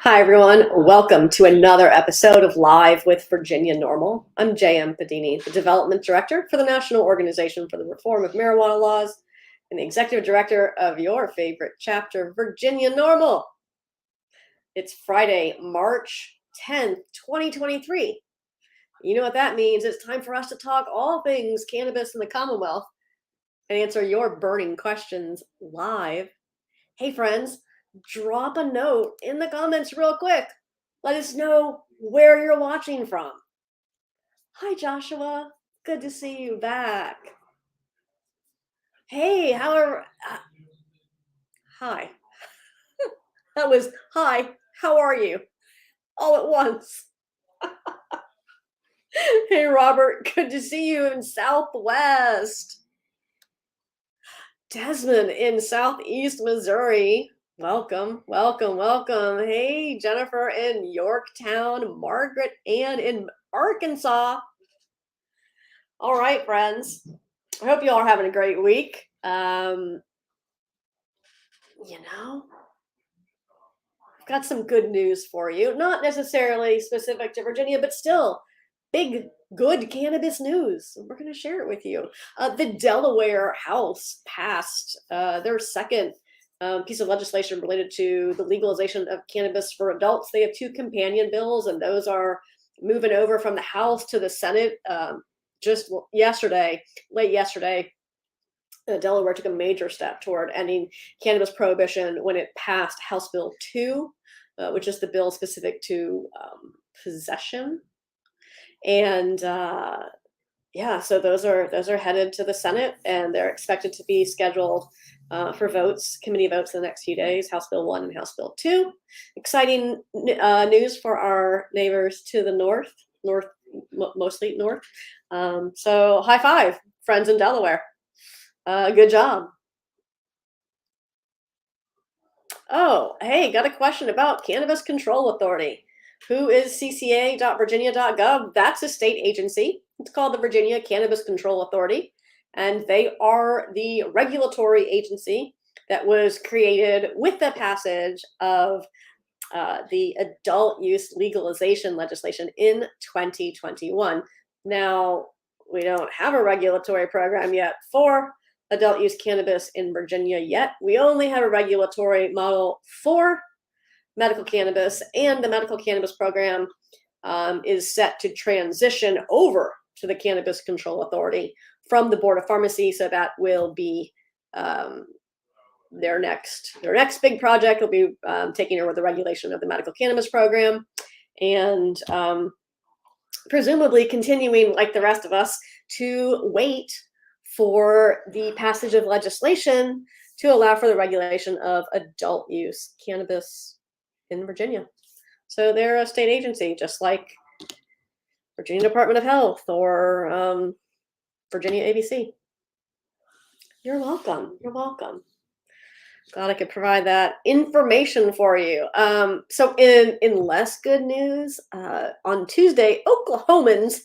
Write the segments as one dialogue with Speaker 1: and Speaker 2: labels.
Speaker 1: Hi, everyone. Welcome to another episode of Live with Virginia NORML. I'm J.M. Padini, the Development Director for the National Organization for the Reform of Marijuana Laws and the Executive Director of your favorite chapter, Virginia NORML. It's Friday, March 10th, 2023. You know what that means. It's time for us to talk all things cannabis in the Commonwealth and answer your burning questions live. Hey, friends. Drop a note in the comments real quick. Let us know where you're watching from. Hi, Joshua. Good to see you back. Hey, hi. That was hi, how are you? All at once. Hey, Robert. Good to see you in Southwest. Desmond in Southeast Missouri. Welcome. Hey, Jennifer in Yorktown, Margaret Ann in Arkansas. All right, friends. I hope you all are having a great week. I've got some good news for you. Not necessarily specific to Virginia, but still big, good cannabis news. We're going to share it with you. The Delaware House passed their second piece of legislation related to the legalization of cannabis for adults. They have two companion bills, and those are moving over from the House to the Senate. Just late yesterday, Delaware took a major step toward ending cannabis prohibition when it passed House Bill 2, which is the bill specific to possession. And so those are headed to the Senate, and they're expected to be scheduled for committee votes in the next few days, House Bill 1 and House Bill 2. Exciting news for our neighbors to the north, mostly north. So high five, friends in Delaware. Good job. Oh, hey, got a question about Cannabis Control Authority. Who is cca.virginia.gov? That's a state agency. It's called the Virginia Cannabis Control Authority, and they are the regulatory agency that was created with the passage of the adult use legalization legislation in 2021. Now, we don't have a regulatory program yet for adult use cannabis in Virginia yet. We only have a regulatory model for medical cannabis, and the medical cannabis program is set to transition over to the Cannabis Control Authority from the Board of Pharmacy. So that will be their next big project. Will be taking over the regulation of the medical cannabis program, and presumably continuing, like the rest of us, to wait for the passage of legislation to allow for the regulation of adult use cannabis in Virginia. So they're a state agency, just like Virginia Department of Health or Virginia ABC. You're welcome. Glad I could provide that information for you. So in less good news, on Tuesday, Oklahomans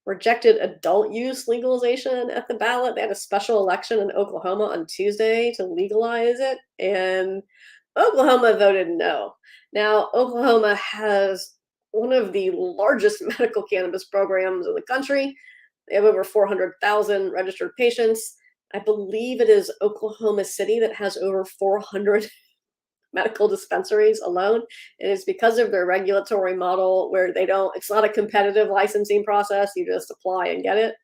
Speaker 1: rejected adult use legalization at the ballot. They had a special election in Oklahoma on Tuesday to legalize it, and Oklahoma voted no. Now, Oklahoma has one of the largest medical cannabis programs in the country. They have over 400,000 registered patients. I believe it is Oklahoma City that has over 400 medical dispensaries alone. And it's because of their regulatory model where it's not a competitive licensing process. You just apply and get it.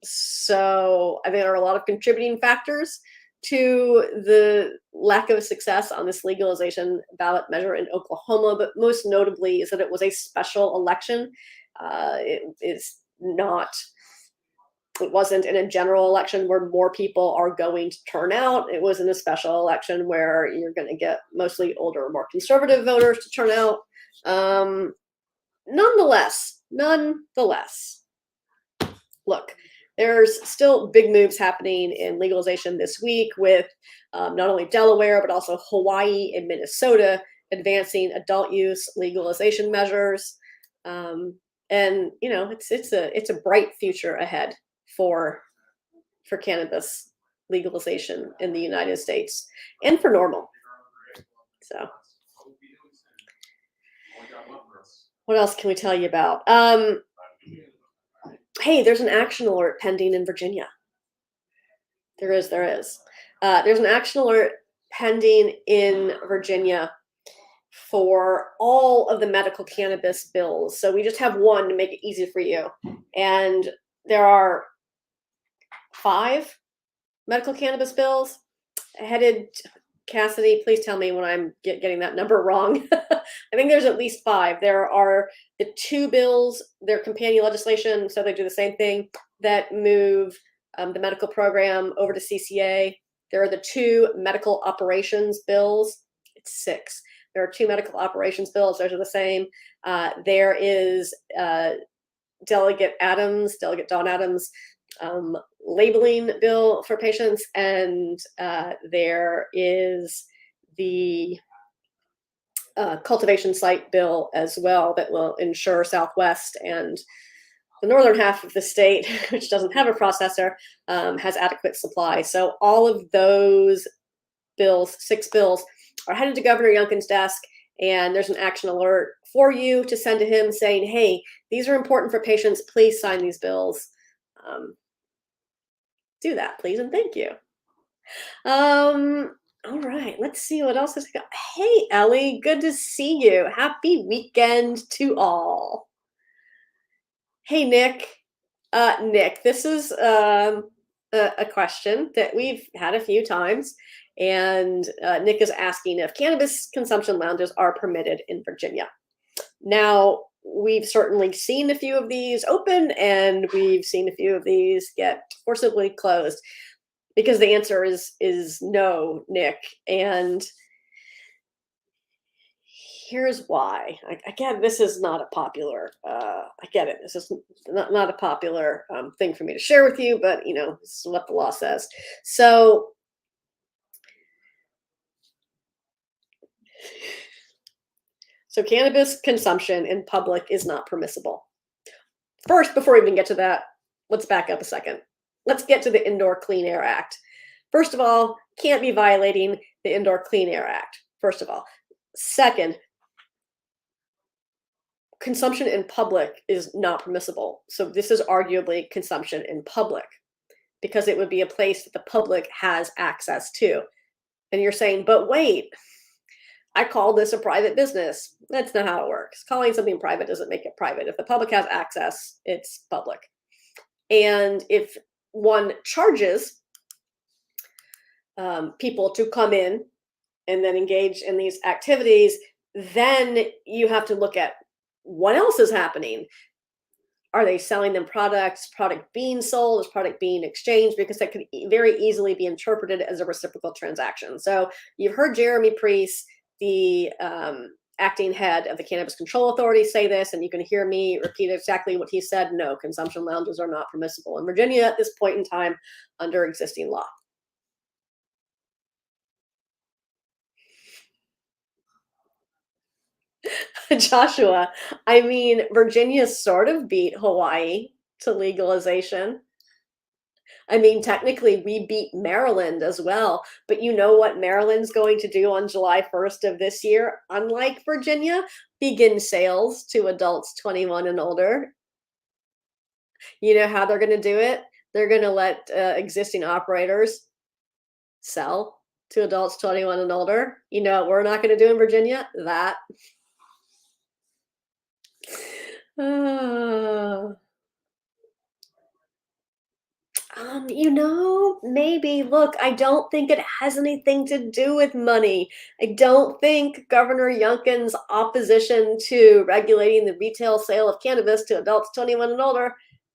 Speaker 1: So I think there are a lot of contributing factors to the lack of success on this legalization ballot measure in Oklahoma, but most notably is that it was a special election. It wasn't in a general election where more people are going to turn out. It was in a special election where you're going to get mostly older, more conservative voters to turn out. Nonetheless, look, there's still big moves happening in legalization this week with not only Delaware, but also Hawaii and Minnesota advancing adult use legalization measures. And it's a bright future ahead for cannabis legalization in the United States and for NORML. So what else can we tell you about? Hey, there's an action alert pending in Virginia. There is. There's an action alert pending in Virginia for all of the medical cannabis bills. So we just have one to make it easy for you. And there are 5 medical cannabis bills headed. Cassidy, please tell me when I'm getting that number wrong. I think there's at least 5. There are the 2 bills, they're companion legislation, so they do the same thing, that move the medical program over to CCA. There are the 2 medical operations bills. It's 6. There are 2 medical operations bills. Those are the same. There is Delegate Dawn Adams, labeling bill for patients, and there is the cultivation site bill as well that will ensure Southwest and the northern half of the state, which doesn't have a processor, has adequate supply. So all of those bills, 6 bills, are headed to Governor Youngkin's desk, and there's an action alert for you to send to him saying, hey, these are important for patients. Please sign these bills. Do that, please, and thank you. All right, let's see what else has got. Hey, Ellie, good to see you. Happy weekend to all. Hey, Nick. Nick, this is a question that we've had a few times, and Nick is asking if cannabis consumption lounges are permitted in Virginia. Now, we've certainly seen a few of these open, and we've seen a few of these get forcibly closed, because the answer is no, Nick. And here's why. Again, this is not a popular, I get it. This is not a popular thing for me to share with you, but this is what the law says. So cannabis consumption in public is not permissible. First, before we even get to that, let's back up a second. Let's get to the Indoor Clean Air Act. First of all, can't be violating the Indoor Clean Air Act, first of all. Second, consumption in public is not permissible. So this is arguably consumption in public, because it would be a place that the public has access to. And you're saying, but wait, I call this a private business. That's not how it works. Calling something private doesn't make it private. If the public has access, it's public. And if one charges people to come in and then engage in these activities, then you have to look at what else is happening. Are they selling them products, product being sold, is product being exchanged? Because that could very easily be interpreted as a reciprocal transaction. So you've heard Jeremy Priest, the acting head of the Cannabis Control Authority, say this, and you can hear me repeat exactly what he said. No, consumption lounges are not permissible in Virginia at this point in time under existing law. Joshua, I mean, Virginia sort of beat Hawaii to legalization. I mean, technically, we beat Maryland as well. But you know what Maryland's going to do on July 1st of this year? Unlike Virginia, begin sales to adults 21 and older. You know how they're going to do it? They're going to let existing operators sell to adults 21 and older. You know what we're not going to do in Virginia? That. Maybe. Look, I don't think it has anything to do with money. I don't think Governor Youngkin's opposition to regulating the retail sale of cannabis to adults 21 and older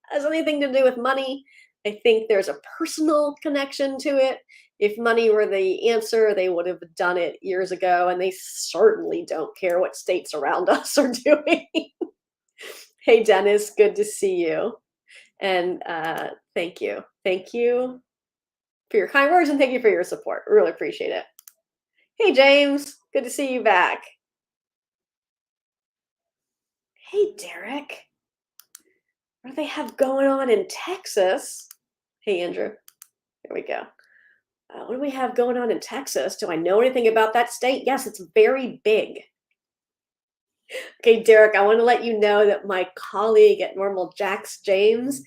Speaker 1: has anything to do with money. I think there's a personal connection to it. If money were the answer, they would have done it years ago, and they certainly don't care what states around us are doing. Hey, Dennis, good to see you. And thank you. Thank you for your kind words, and thank you for your support. Really appreciate it. Hey, James, good to see you back. Hey, Derek. What do they have going on in Texas? Hey, Andrew. Here we go. What do we have going on in Texas? Do I know anything about that state? Yes, it's very big. Okay, Derek, I want to let you know that my colleague at NORML, Jax James,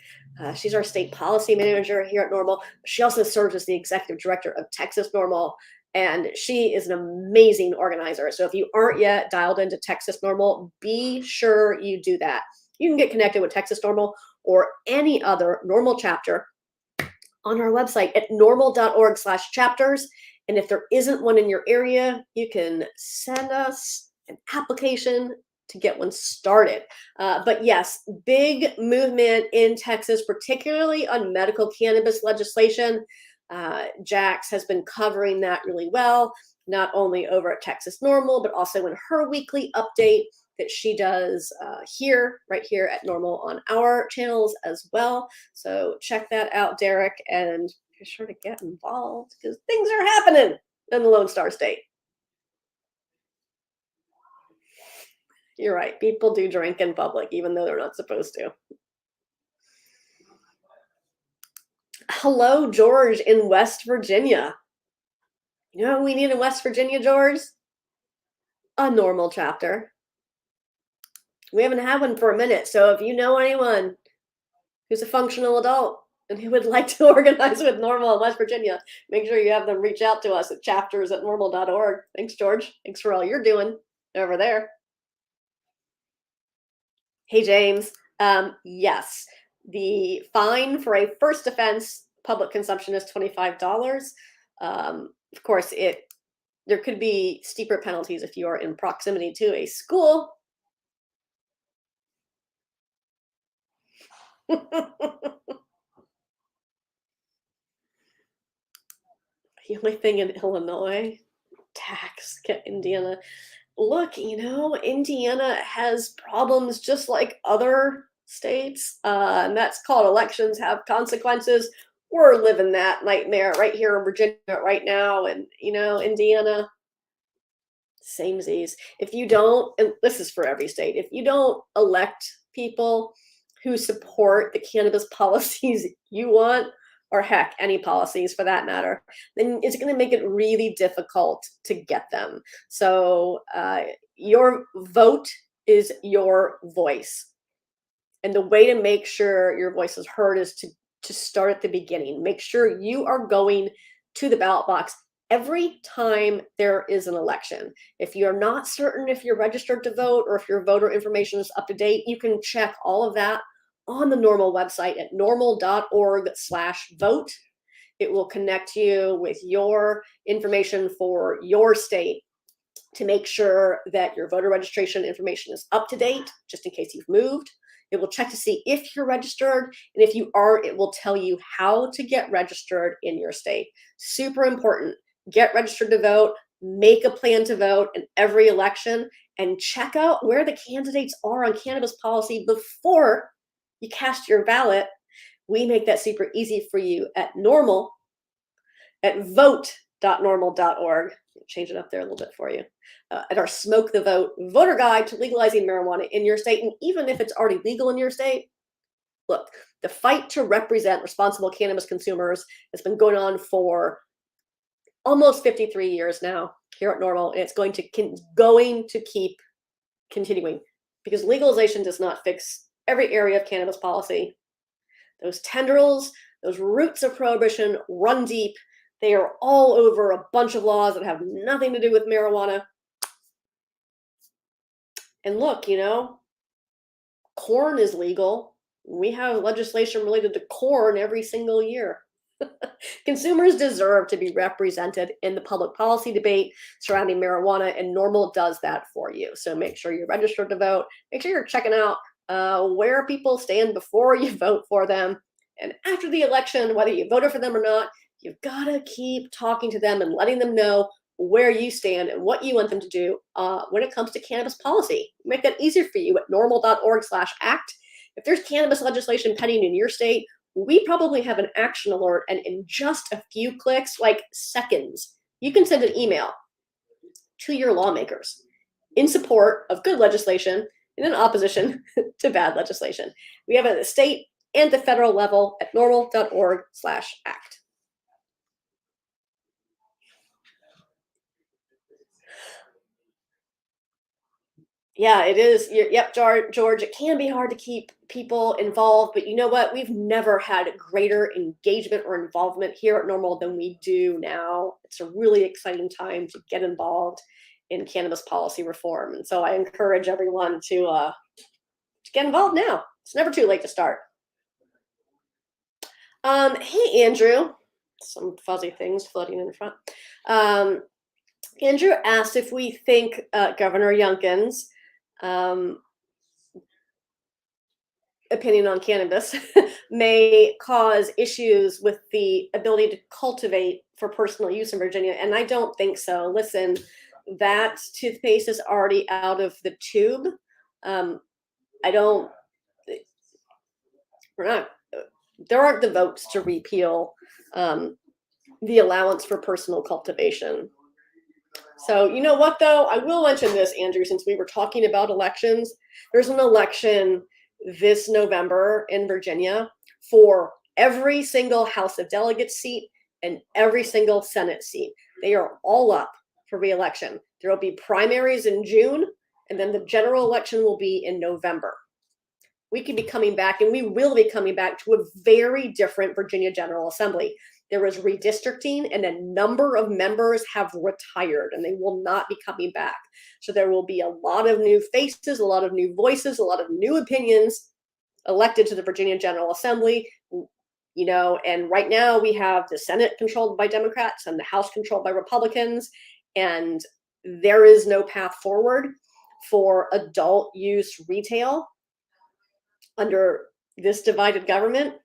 Speaker 1: she's our state policy manager here at NORML. She also serves as the executive director of Texas NORML, and she is an amazing organizer. So if you aren't yet dialed into Texas NORML, be sure you do that. You can get connected with Texas NORML or any other NORML chapter on our website at norml.org/chapters. And if there isn't one in your area, you can send us an application to get one started. But yes, big movement in Texas, particularly on medical cannabis legislation. Jax has been covering that really well, not only over at Texas NORML, but also in her weekly update that she does right here at NORML on our channels as well. So check that out, Derek, and be sure to get involved because things are happening in the Lone Star State. You're right. People do drink in public, even though they're not supposed to. Hello, George in West Virginia. You know what we need in West Virginia, George? A NORML chapter. We haven't had one for a minute, so if you know anyone who's a functional adult and who would like to organize with NORML in West Virginia, make sure you have them reach out to us at chapters@norml.org. Thanks, George. Thanks for all you're doing over there. Hey, James. Yes, the fine for a first offense public consumption is $25. Of course, there could be steeper penalties if you are in proximity to a school. The only thing in Illinois, tax, get Indiana. Look, Indiana has problems just like other states, and that's called elections have consequences. We're living that nightmare right here in Virginia right now, and Indiana, samesies. If you don't, and this is for every state, if you don't elect people who support the cannabis policies you want, or heck, any policies for that matter, then it's going to make it really difficult to get them. So your vote is your voice. And the way to make sure your voice is heard is to start at the beginning. Make sure you are going to the ballot box every time there is an election. If you're not certain if you're registered to vote or if your voter information is up to date, you can check all of that on the NORML website at norml.org/vote. It will connect you with your information for your state to make sure that your voter registration information is up to date, just in case you've moved. It will check to see if you're registered, and if you aren't, it will tell you how to get registered in your state. Super important. Get registered to vote, make a plan to vote in every election, and check out where the candidates are on cannabis policy before you cast your ballot. We make that super easy for you at NORML at vote.norml.org. Change it up there a little bit for you. At our Smoke the Vote voter guide to legalizing marijuana in your state. And even if it's already legal in your state, look, the fight to represent responsible cannabis consumers has been going on for almost 53 years now here at NORML, and it's going to keep continuing because legalization does not fix every area of cannabis policy. Those tendrils, those roots of prohibition run deep. They are all over a bunch of laws that have nothing to do with marijuana. And look, corn is legal. We have legislation related to corn every single year. Consumers deserve to be represented in the public policy debate surrounding marijuana, and NORML does that for you. So make sure you're registered to vote. Make sure you're checking out where people stand before you vote for them. And after the election, whether you voted for them or not, you've got to keep talking to them and letting them know where you stand and what you want them to do when it comes to cannabis policy. Make that easier for you at norml.org/act. If there's cannabis legislation pending in your state, we probably have an action alert, and in just a few clicks, like seconds, you can send an email to your lawmakers in support of good legislation and in opposition to bad legislation. We have it at the state and the federal level at norml.org/act. Yeah, it is. Yep, George, it can be hard to keep people involved, but you know what? We've never had greater engagement or involvement here at Normal than we do now. It's a really exciting time to get involved in cannabis policy reform. And so I encourage everyone to get involved now. It's never too late to start. Hey, Andrew. Some fuzzy things floating in front. Andrew asked if we think Governor Youngkin's opinion on cannabis may cause issues with the ability to cultivate for personal use in Virginia. And I don't think so. Listen, that toothpaste is already out of the tube. I don't, we're not, there aren't the votes to repeal the allowance for personal cultivation. So you know what, though? I will mention this, Andrew, since we were talking about elections. There's an election this November in Virginia for every single House of Delegates seat and every single Senate seat. They are all up for re-election. There will be primaries in June, and then the general election will be in November. We could be coming back, and we will be coming back to a very different Virginia General Assembly. There was redistricting, and a number of members have retired, and they will not be coming back. So there will be a lot of new faces, a lot of new voices, a lot of new opinions elected to the Virginia General Assembly. You know, and right now we have the Senate controlled by Democrats and the House controlled by Republicans, and there is no path forward for adult use retail under this divided government,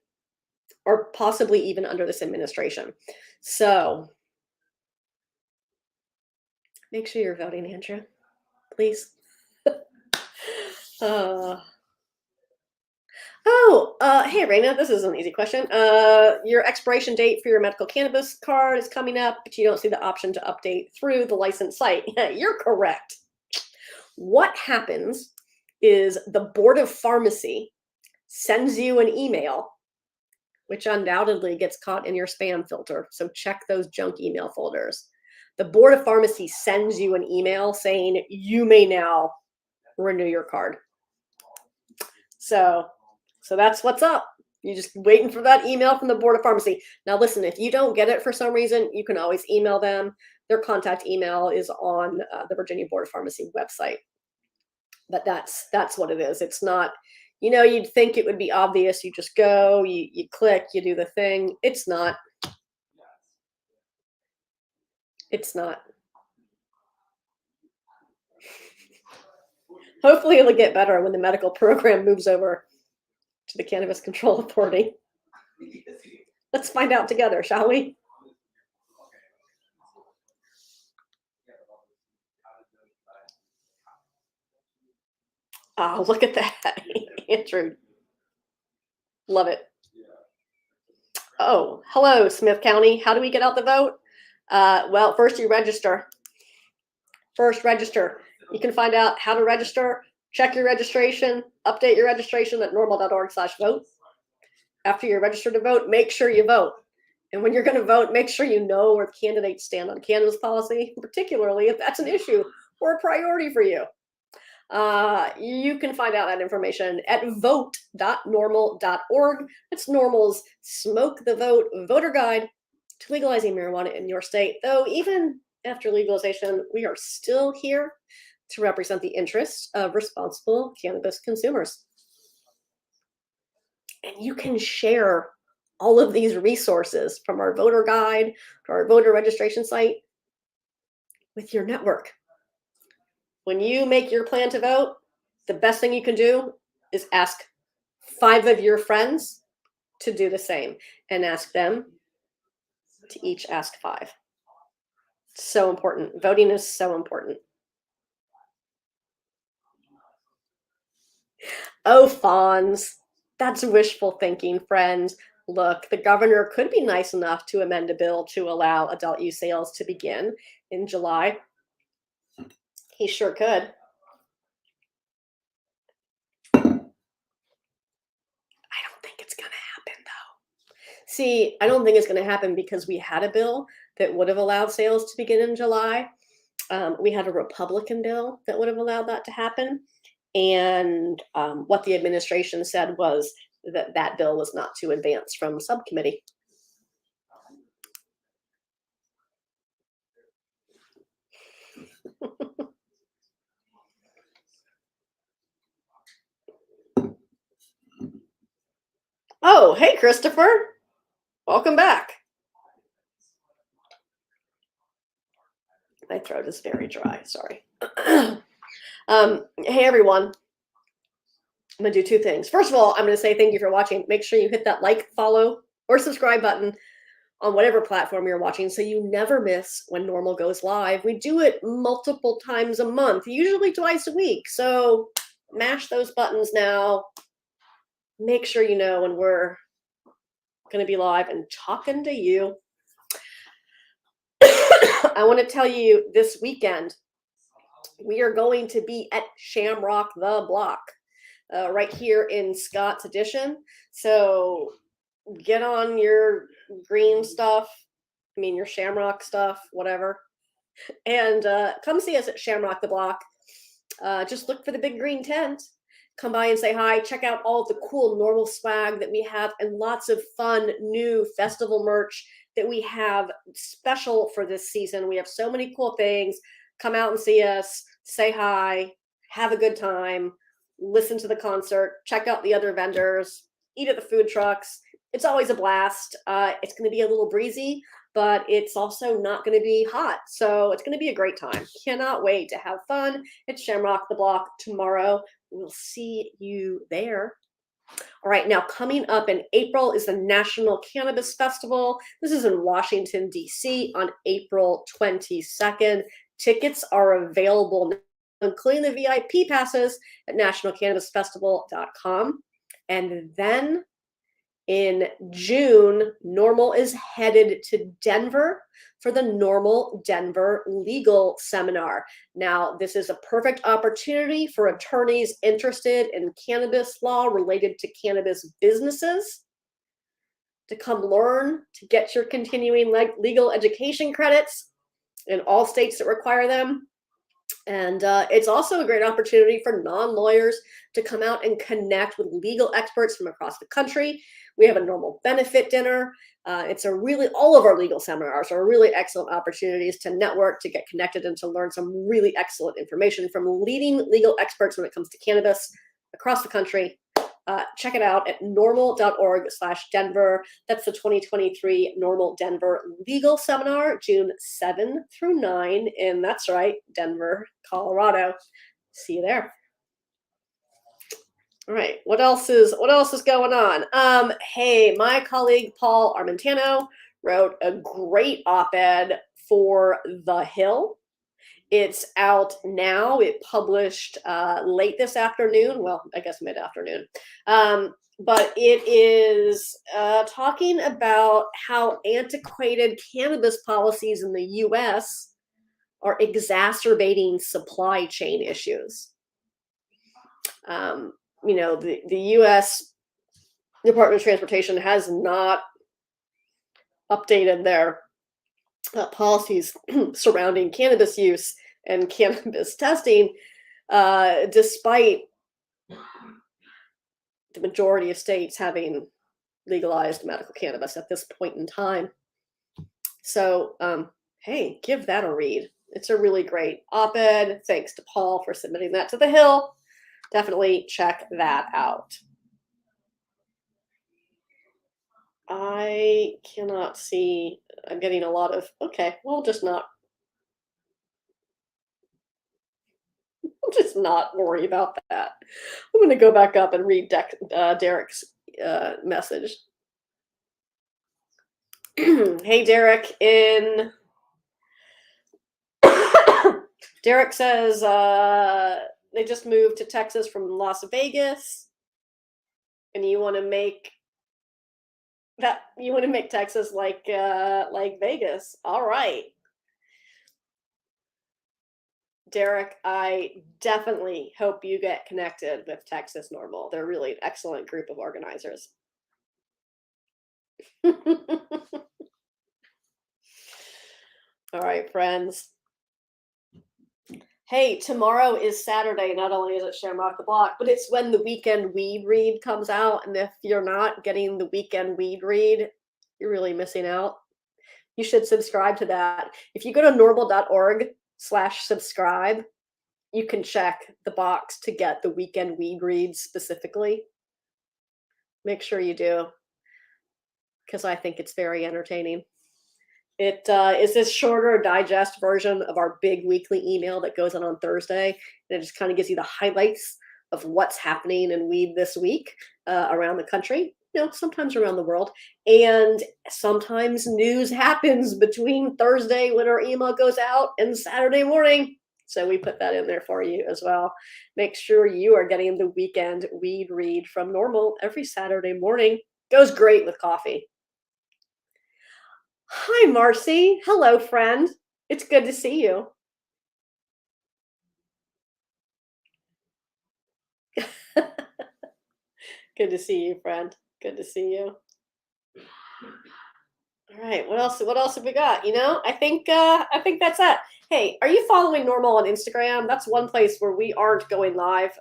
Speaker 1: or possibly even under this administration. So make sure you're voting, Andrew, please. Hey, Raina, this is an easy question. Your expiration date for your medical cannabis card is coming up, but you don't see the option to update through the licensed site. You're correct. What happens is the Board of Pharmacy sends you an email, which undoubtedly gets caught in your spam filter. So check those junk email folders. The Board of Pharmacy sends you an email saying you may now renew your card. So that's what's up. You're just waiting for that email from the Board of Pharmacy. Now, listen, if you don't get it for some reason, you can always email them. Their contact email is on the Virginia Board of Pharmacy website. But that's what it is. It's not, you know, you'd think it would be obvious. You just go, you click, you do the thing. It's not. It's not. Hopefully it'll get better when the medical program moves over to the Cannabis Control Authority. Let's find out together, shall we? Oh, look at that, Andrew. Love it. Oh, hello, Smith County. How do we get out the vote? Well, first you register. First, register. You can find out how to register, check your registration, update your registration at normal.org/vote. After you're registered to vote, make sure you vote. And when you're going to vote, make sure you know where candidates stand on cannabis policy, particularly if that's an issue or a priority for you. You can find out that information at vote.normal.org. It's Normal's Smoke the Vote voter guide to legalizing marijuana in your state. Though even after legalization, we are still here to represent the interests of responsible cannabis consumers. And you can share all of these resources from our voter guide to our voter registration site with your network. When you make your plan to vote, the best thing you can do is ask 5 of your friends to do the same and ask them to each ask 5. So important. Voting is so important. Oh, Fonz, that's wishful thinking, friends. Look, the governor could be nice enough to amend a bill to allow adult use sales to begin in July. He sure could. I don't think it's going to happen, though. See, I don't think it's going to happen because we had a bill that would have allowed sales to begin in July. We had a Republican bill that would have allowed that to happen. And what the administration said was that that bill was not to advance from subcommittee. Oh, hey, Christopher. Welcome back. My throat is very dry. Sorry. Hey, everyone. I'm going to do two things. First of all, I'm going to say thank you for watching. Make sure you hit that like, follow, or subscribe button on whatever platform you're watching so you never miss when NORML goes live. We do it multiple times a month, usually twice a week. So mash those buttons now. Make sure you know when we're going to be live and talking to you. I want to tell you this weekend, we are going to be at Shamrock the Block right here in Scott's Addition. So get on your green stuff, your Shamrock stuff, whatever, and come see us at Shamrock the Block. Just look for the big green tent. Come by and say hi. Check out all the cool NORML swag that we have and lots of fun new festival merch that we have special for this season. We have so many cool things. Come out and see us, say hi, have a good time, listen to the concert, check out the other vendors, eat at the food trucks. It's always a blast. It's going to be a little breezy, but it's also not going to be hot. So it's going to be a great time. Cannot wait to have fun at Shamrock the Block tomorrow. We'll see you there. All right, now coming up in April is the National Cannabis Festival. This is in Washington, D.C. on April 22nd. Tickets are available now, including the VIP passes at nationalcannabisfestival.com. And then in June, NORML is headed to Denver for the NORML Denver Legal Seminar. Now, this is a perfect opportunity for attorneys interested in cannabis law related to cannabis businesses to come learn, to get your continuing legal education credits in all states that require them. And it's also a great opportunity for non-lawyers to come out and connect with legal experts from across the country. We have a NORML benefit dinner. All of our legal seminars are really excellent opportunities to network, to get connected, and to learn some really excellent information from leading legal experts when it comes to cannabis across the country. Check it out at norml.org/Denver. That's the 2023 NORML Denver Legal Seminar, June 7 through 9. And that's right, Denver, Colorado. See you there. All right, what else is going on? Hey, my colleague Paul Armentano wrote a great op-ed for The Hill. It's out now. It published late this afternoon. Well, I guess mid-afternoon. But it is talking about how antiquated cannabis policies in the U.S. are exacerbating supply chain issues. The U.S. Department of Transportation has not updated their policies surrounding cannabis use and cannabis testing, despite the majority of states having legalized medical cannabis at this point in time. So, hey, give that a read. It's a really great op-ed. Thanks to Paul for submitting that to The Hill. Definitely check that out. I cannot see. I'm getting a lot of, okay, we'll just not worry about that. I'm going to go back up and read Derek's message. Hey, Derek. Derek says they just moved to Texas from Las Vegas, and you want to make Texas like Vegas. All right. Derek, I definitely hope you get connected with Texas NORML. They're really an excellent group of organizers. All right, friends. Hey, tomorrow is Saturday. Not only is it Shamrock the Block, but it's when the weekend weed read comes out. And if you're not getting the weekend weed read, you're really missing out. You should subscribe to that. If you go to normal.org/subscribe, you can check the box to get the weekend weed read specifically. Make sure you do, because I think it's very entertaining. It is this shorter digest version of our big weekly email that goes on Thursday. And it just kind of gives you the highlights of what's happening in weed this week around the country, sometimes around the world. And sometimes news happens between Thursday when our email goes out and Saturday morning. So we put that in there for you as well. Make sure you are getting the weekend weed read from Normal every Saturday morning. Goes great with coffee. Hi, Marcy. Hello, friend. It's good to see you. Good to see you, friend. Good to see you. All right. What else? What else have we got? I think that's it. Hey, are you following Normal on Instagram? That's one place where we aren't going live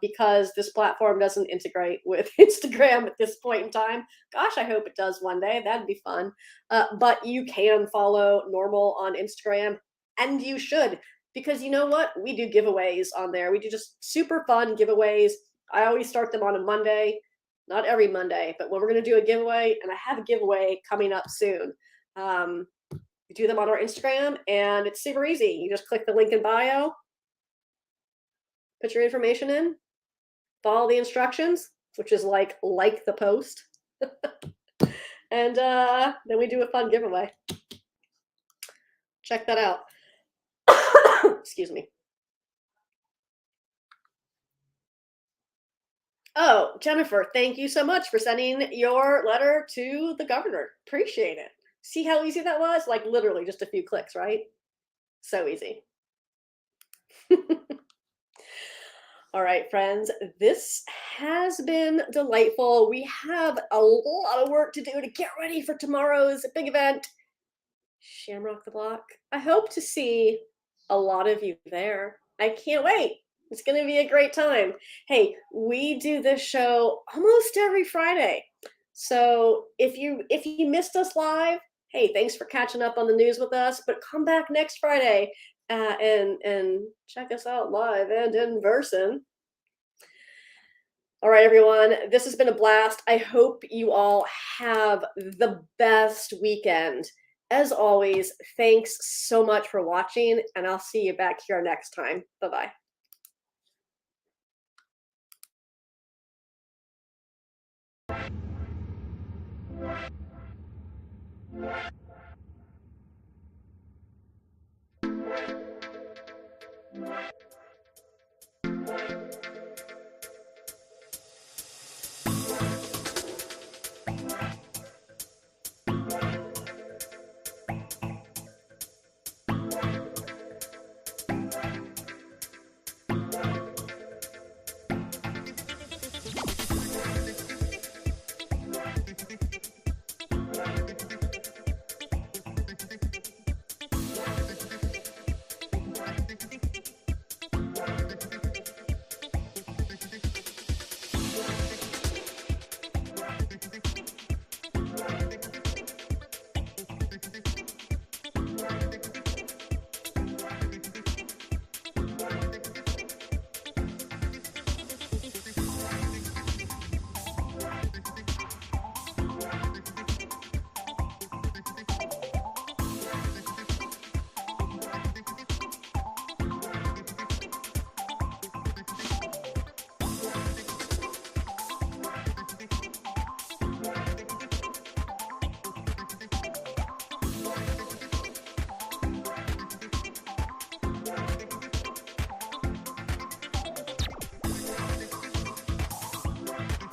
Speaker 1: because this platform doesn't integrate with Instagram at this point in time. Gosh, I hope it does one day. That'd be fun. But you can follow Normal on Instagram, and you should, because you know what? We do giveaways on there. We do just super fun giveaways. I always start them on a Monday. Not every Monday, but when we're going to do a giveaway, and I have a giveaway coming up soon. We do them on our Instagram, and it's super easy. You just click the link in bio, put your information in, follow the instructions, which is like the post, and then we do a fun giveaway. Check that out. Excuse me. Oh, Jennifer, thank you so much for sending your letter to the governor. Appreciate it. See how easy that was? Like literally just a few clicks, right? So easy. All right, friends, this has been delightful. We have a lot of work to do to get ready for tomorrow's big event, Shamrock the Block. I hope to see a lot of you there. I can't wait. It's going to be a great time. Hey, we do this show almost every Friday. So if you missed us live, hey, thanks for catching up on the news with us, but come back next Friday and check us out live and in person. All right, everyone, this has been a blast. I hope you all have the best weekend. As always, thanks so much for watching, and I'll see you back here next time. Bye-bye.